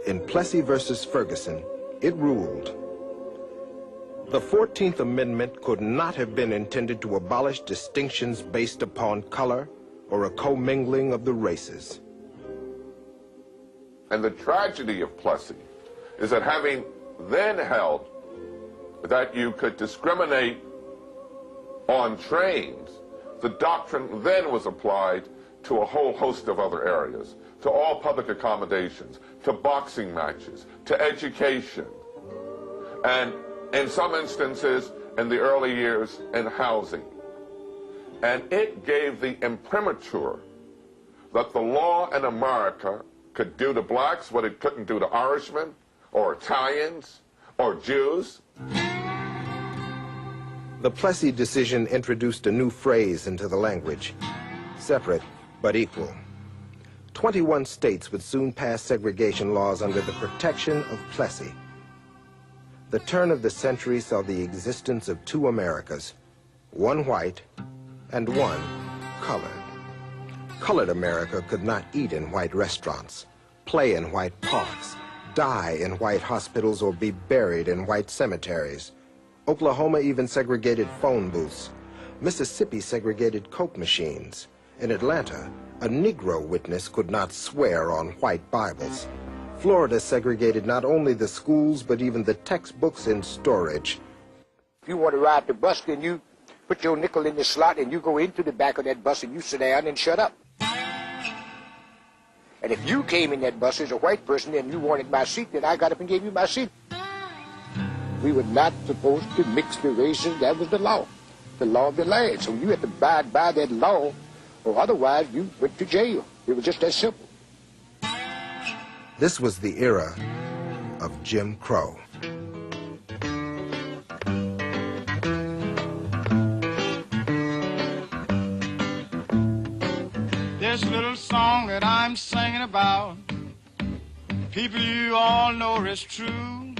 In Plessy versus Ferguson, it ruled. The 14th Amendment could not have been intended to abolish distinctions based upon color or a commingling of the races. And the tragedy of Plessy is that having then held that you could discriminate on trains, the doctrine then was applied to a whole host of other areas, to all public accommodations, to boxing matches, to education, and in some instances, in the early years, in housing. And it gave the imprimatur that the law in America could do to blacks what it couldn't do to Irishmen, or Italians, or Jews. The Plessy decision introduced a new phrase into the language: separate but equal. 21 states would soon pass segregation laws under the protection of Plessy. The turn of the century saw the existence of two Americas, one white and one colored. Colored America could not eat in white restaurants, play in white parks, die in white hospitals, or be buried in white cemeteries. Oklahoma even segregated phone booths. Mississippi segregated Coke machines. In Atlanta, a Negro witness could not swear on white Bibles. Florida segregated not only the schools, but even the textbooks in storage. If you want to ride the bus, then you put your nickel in the slot and you go into the back of that bus and you sit down and shut up. And if you came in that bus as a white person and you wanted my seat, then I got up and gave you my seat. We were not supposed to mix the races. That was the law of the land. So you had to abide by that law, or otherwise you went to jail. It was just that simple. This was the era of Jim Crow. This little song that I'm singing about, people you all know is true.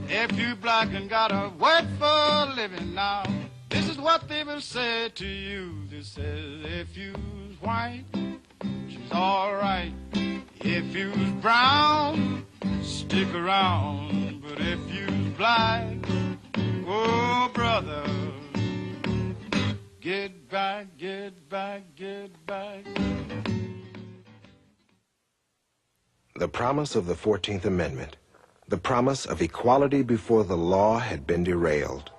If you black and gotta work for a living now, this is what they will say to you. They say, if you's white, she's all right. If you's brown, stick around. But if you's black, oh brother, get back, get back, get back. The promise of the 14th Amendment, the promise of equality before the law, had been derailed.